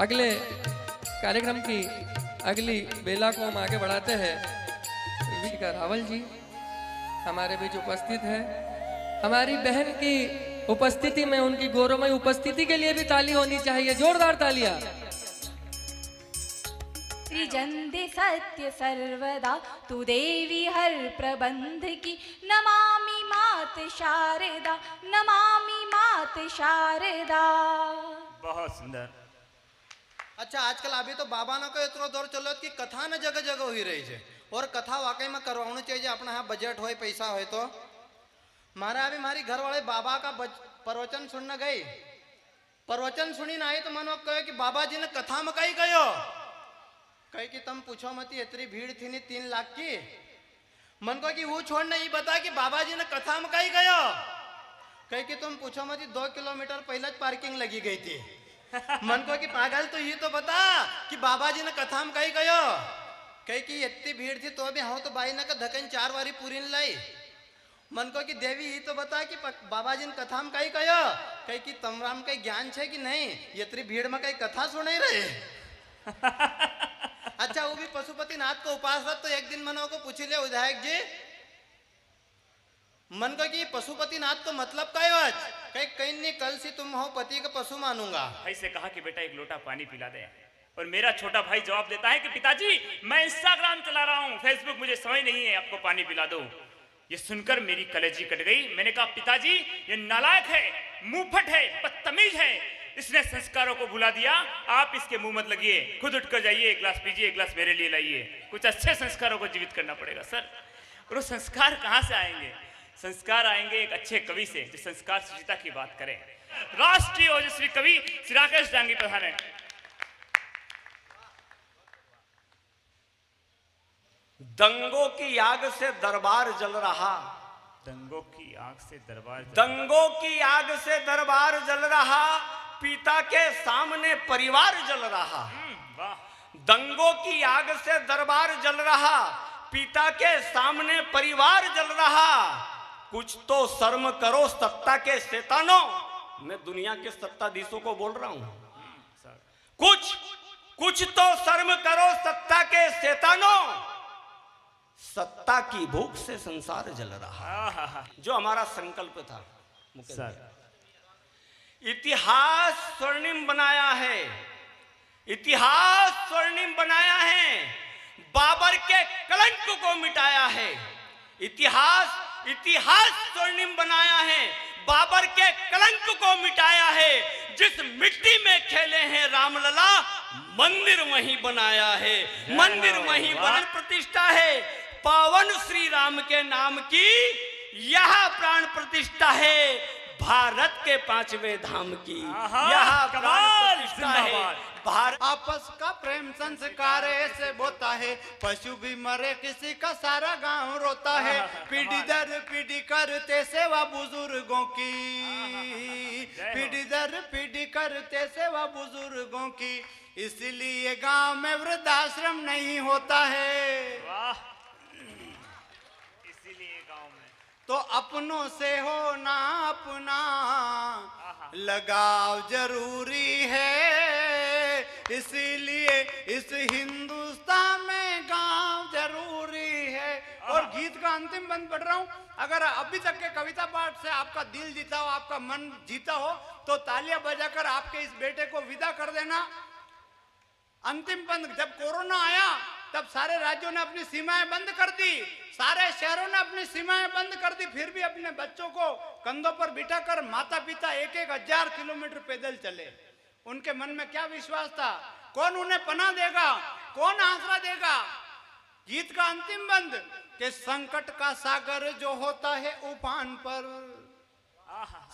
अगले कार्यक्रम की अगली बेला को हम आगे बढ़ाते हैं। वीका रावल जी हमारे बीच उपस्थित है। हमारी बहन की उपस्थिति में, उनकी गौरवमय उपस्थिति के लिए भी ताली होनी चाहिए, जोरदार तालियां। सृजन्ते सत्य सर्वदा तू देवी हर प्रबंध की, नमामि मात शारदा, नमामि मात शारदा। बहुत सुंदर। अच्छा, आजकल अभी तो बाबा ना को इतना दौर चलो कि कथा न जगह जगह हो रही है और कथा वाकई में करवानी चाहिए। अपना यहाँ बजट हो, पैसा हो तो मारा अभी हमारी घर वाले बाबा का प्रवचन सुनने गई। प्रवचन सुनी ना आई तो मनो कहे कि बाबा जी ने कथा में कही गयो, कही कि तुम पूछो मत इतनी भीड़ थी नहीं 3 लाख की। मन को कि वो छोड़ने ही बता कि बाबा जी ने कथा में कही गयो, कही कि तुम पूछो मत 2 किलोमीटर पहले पार्किंग लगी गई थी। मन को कि पागल तो ये तो बता कि बाबा जी ने कथा में कही गयो, कही कि इतनी भीड़ थी तो भी हाँ तो बाई ने का धकन 4 बारी पूरी लाई। मन को कि देवी ये तो बता कि बाबा जी ने कथा में कही गयो, कही कि तमराम कई ज्ञान है कि नहीं, इतनी भीड़ में कई कथा सुने रहे। अच्छा, वो भी पशुपति नाथ को उपास तो एक दिन मनो को पूछ ले विधायक जी, मन को कि पशुपति नाथ तो मतलब का है कहीं कहीं नहीं, कल से तुम हो पति का पशु मानूंगा। भाई से कहा कि बेटा एक लोटा पानी पिला दे, और मेरा छोटा भाई जवाब देता है कि पिताजी मैं इंस्टाग्राम चला रहा हूँ, फेसबुक मुझे समय नहीं है, आपको पानी पिला दो। ये सुनकर मेरी कलेजी कट गई। मैंने कहा पिताजी ये नालायक है, मुंहफट है, बदतमीज है, इसने संस्कारों को भुला दिया, आप इसके मुंह मत लगिए, खुद उठकर जाइए, एक गिलास पीजिए, एक गिलास मेरे लिए लाइए। कुछ अच्छे संस्कारों को जीवित करना पड़ेगा सर। और वो संस्कार कहाँ से आएंगे? संस्कार आएंगे एक अच्छे कवि से जो संस्कार सुचिता की बात करे। राष्ट्रीय ओजस्वी कवि श्री राकेश डांगी प्रधान है। दंगों की आग से दरबार जल रहा, दंगों की आग से दरबार, दंगों की आग से दरबार जल रहा, पिता के सामने परिवार जल रहा। वाह। दंगों की आग से दरबार जल रहा, पिता के सामने परिवार जल रहा। कुछ तो शर्म करो सत्ता के शैतानों, मैं दुनिया के सत्ताधीशों को बोल रहा हूं। कुछ तो शर्म करो सत्ता के शैतानों, सत्ता की भूख से संसार जल रहा। जो हमारा संकल्प था सर, इतिहास स्वर्णिम बनाया है, इतिहास स्वर्णिम बनाया है, बाबर के कलंक को मिटाया है। इतिहास स्वर्णिम बनाया है, बाबर के कलंक को मिटाया है। जिस मिट्टी में खेले हैं रामलला, मंदिर वहीं बनाया है, मंदिर वहीं प्राण प्रतिष्ठा है। पावन श्री राम के नाम की यह प्राण प्रतिष्ठा है, भारत के 5वें धाम की यह प्राण प्रतिष्ठा है। आपस का प्रेम संस्कार ऐसे होता है, पशु भी मरे किसी का सारा गांव रोता है। पीढ़ी दर पीढ़ी करते सेवा बुजुर्गों की, पीढ़ी दर पीढ़ी करते सेवा बुजुर्गों की, इसलिए गांव में वृद्धाश्रम नहीं होता है। इसीलिए गांव में तो अपनों से हो ना अपना लगाव जरूरी है, इसीलिए इस हिंदुस्तान में गांव जरूरी है। और गीत का अंतिम बंद पढ़ रहा हूं। अगर अभी तक के कविता पाठ से आपका दिल जीता हो, आपका मन जीता हो, तो तालियां बजाकर आपके इस बेटे को विदा कर देना। अंतिम बंद, जब कोरोना आया तब सारे राज्यों ने अपनी सीमाएं बंद कर दी, सारे शहरों ने अपनी सीमाएं बंद कर दी, फिर भी अपने बच्चों को कंधों पर बिठाकर माता पिता 1-1 हजार किलोमीटर पैदल चले। उनके मन में क्या विश्वास था? कौन उन्हें पनाह देगा, कौन आसरा देगा? गीत का अंतिम बंद कि संकट का सागर जो होता है उफान पर,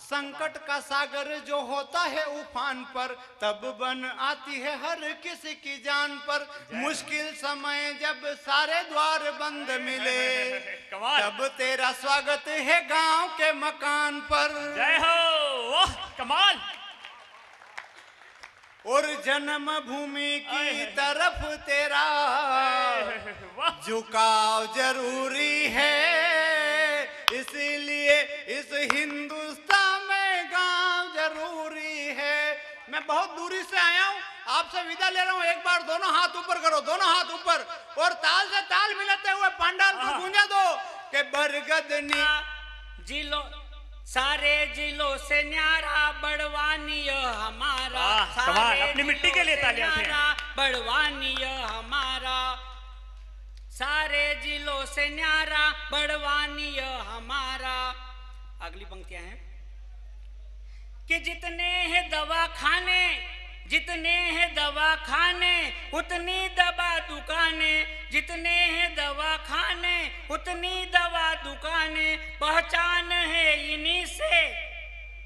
संकट का सागर जो होता है उफान पर, तब बन आती है हर किसी की जान पर। मुश्किल समय जब सारे द्वार बंद मिले, तब तेरा स्वागत है गांव के मकान पर। जय हो, वाह कमाल। और जन्मभूमि की तरफ तेरा झुकाव जरूरी है, इसीलिए इस हिंदुस्तान में गांव जरूरी है। मैं मैं बहुत दूरी से आया हूँ, आपसे विदा ले रहा हूँ। एक बार दोनों हाथ ऊपर करो, दोनों हाथ ऊपर, और ताल से ताल मिलाते हुए पंडाल को गूंजा दो कि बरगदनी जिलो सारे जिलों से न्यारा बड़वानी हमारा, कमाल, अपनी मिट्टी के लिए तालियां थे। बड़वानी हमारा, सारे जिलों से न्यारा बड़वानी हमारा। अगली पंक्तियां हैं कि जितने हैं दवाखाने, जितने हैं दवाखाने उतनी दवा दुकाने, जितने हैं दवाखाने उतनी दवा दुकाने, पहचान है इन्हीं से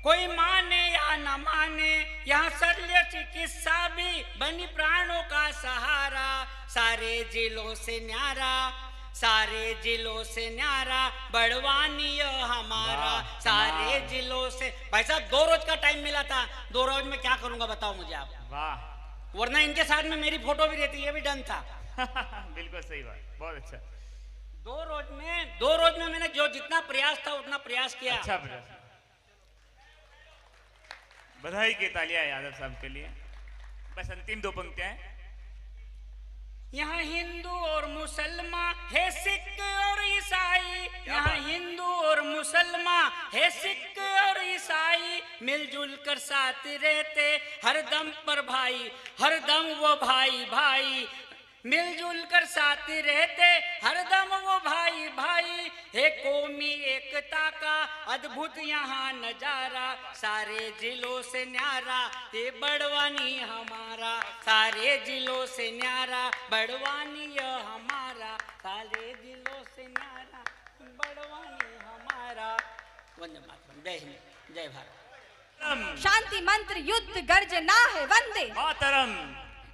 कोई माने या न माने, यहाँ शल्य चिकित्सा भी बनी प्राणों का सहारा। सारे जिलों से न्यारा, सारे जिलों से न्यारा बड़वानी हमारा, सारे जिलों से। भाई साहब 2 रोज का टाइम मिला था, 2 रोज में क्या करूंगा बताओ मुझे आप। वाह, वरना इनके साथ में मेरी फोटो भी रहती, ये भी डन था। बिल्कुल सही बात, बहुत अच्छा। 2 रोज में मैंने जो जितना प्रयास था उतना प्रयास किया। अच्छा प्रयास, बधाई की तालियां यादव साहब के लिए। बस अंतिम 2 पंक्तियां हैं। यहाँ हिंदू और मुसलमान है, सिख और ईसाई, यहाँ हिंदू और मुसलमान है, सिख और ईसाई, मिलजुल कर साथ रहते हरदम पर भाई, हरदम वो भाई भाई, मिलजुल कर साथ रहते हरदम वो भाई भाई, है कौमी एकता का अद्भुत यहाँ नजारा। सारे जिलों से न्यारा ये बड़वानी हमारा, सारे जिलों से न्यारा बड़वानी हमारा, सारे जिलों से न्यारा बड़वानी हमारा। वंदे मातरम, जय हिंद, जय भारत। शांति मंत्र युद्ध गर्जना है, वंदे मातरम।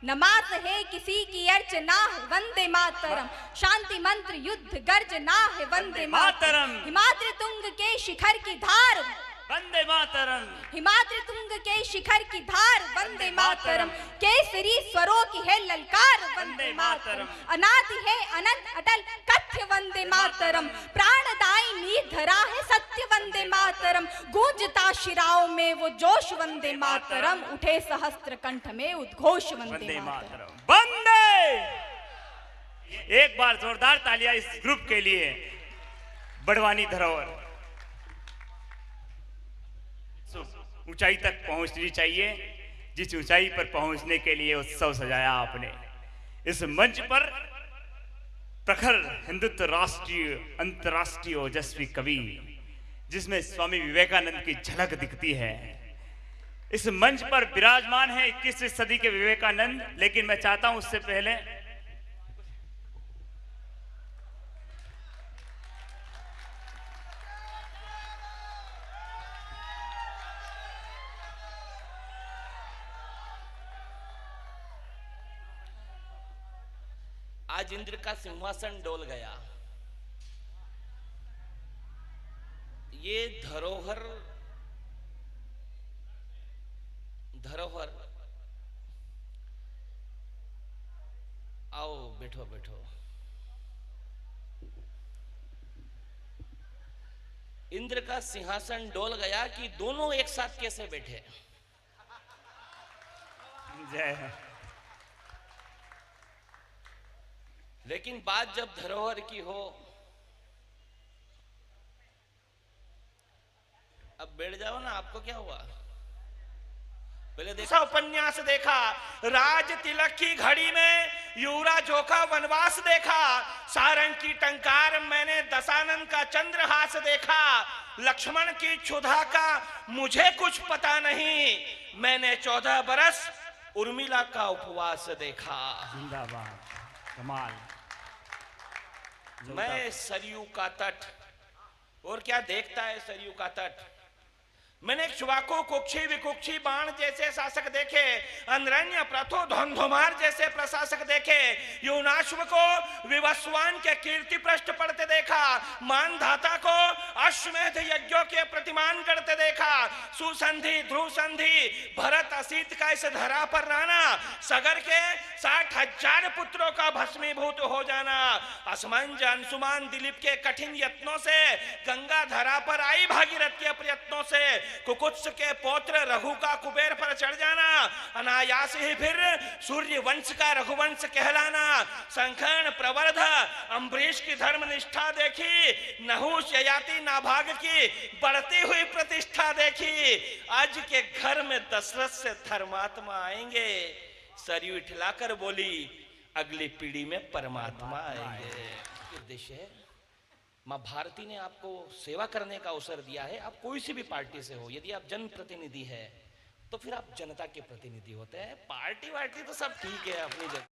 नमाज है किसी की अर्चना है, वंदे मातरम। शांति मंत्र युद्ध गर्जना है, वंदे मातरम। हिमाद्री तुंग के शिखर की धार, वंदे मातरम। हिमाद्री तुंग के शिखर की धार, वंदे मातरम। केसरी स्वरों की है ललकार, वंदे मातरम। अनादि है अनंत अटल कथ्य, वंदे मातरम। प्राणदायी नींव धरा है सत्य, वंदे मातरम। गूंजता शिराओं में वो जोश, वंदे मातरम। उठे सहस्त्र कंठ में उद्घोष, वंदे मातरम। वंदे। एक बार जोरदार तालियां इस ग्रुप के लिए। बड़वानी धरोहर ऊंचाई तक पहुंचनी चाहिए, जिस ऊंचाई पर पहुंचने के लिए उत्सव सजाया आपने। इस मंच पर प्रखर हिंदुत्व राष्ट्रीय अंतर्राष्ट्रीय ओजस्वी कवि, जिसमें स्वामी विवेकानंद की झलक दिखती है, इस मंच पर विराजमान है 21वीं सदी के विवेकानंद। लेकिन मैं चाहता हूं उससे पहले आज इंद्र का सिंहासन डोल गया। ये धरोहर आओ बैठो बैठो। इंद्र का सिंहासन डोल गया कि दोनों एक साथ कैसे बैठे। जय। लेकिन बात जब धरोहर की हो, अब बैठ जाओ ना, आपको क्या हुआ। पहले देखा उपन्यास देखा, राज तिलक की घड़ी में युवराजों का वनवास देखा, सारंग की टंकार मैंने दशानन का चंद्रहास देखा, लक्ष्मण की क्षुधा का मुझे कुछ पता नहीं, मैंने 14 बरस उर्मिला का उपवास देखा। जिंदाबाद, कमाल। मैं सरयू का तट, और क्या देखता है सरयू का तट। मैंने क्षुवाको कुक्षी विकुक्षी बाण जैसे शासक देखे, अनरण्य प्रथो धुंधुमार जैसे प्रशासक देखे, युनाश्व को विवस्वान के कीर्ति पृष्ठ पढ़ते देखा, मानधाता को अश्वमेध यज्ञों के प्रतिमान करते देखा, सुसंधि ध्रुव संधि भरत असीत का इस धरा पर रहना, सगर के 60,000 पुत्रों का भस्मीभूत हो जाना, असमंज अंशुमान दिलीप के कठिन यत्नों से गंगा धरा पर आई भागीरथ के प्रयत्नों से कुकुत्स के पौत्र रघु का कुबेर पर चढ़ जाना, अनायास ही फिर सूर्य वंश का रघुवंश कहलाना, संखन प्रवर्ध अम्बरीश की धर्म निष्ठा देखी, नहुष ययाति नाभाग की बढ़ती हुई प्रतिष्ठा देखी। आज के घर में दशरथ से धर्मात्मा आएंगे। सरयू इठलाकर बोली, अगली पीढ़ी में परमात्मा आएंगे। उद्देश्य है, मां भारती ने आपको सेवा करने का अवसर दिया है। आप कोई सी भी पार्टी से हो, यदि आप जनप्रतिनिधि है तो फिर आप जनता के प्रतिनिधि होते हैं। पार्टी वार्टी तो सब ठीक है अपनी जगह।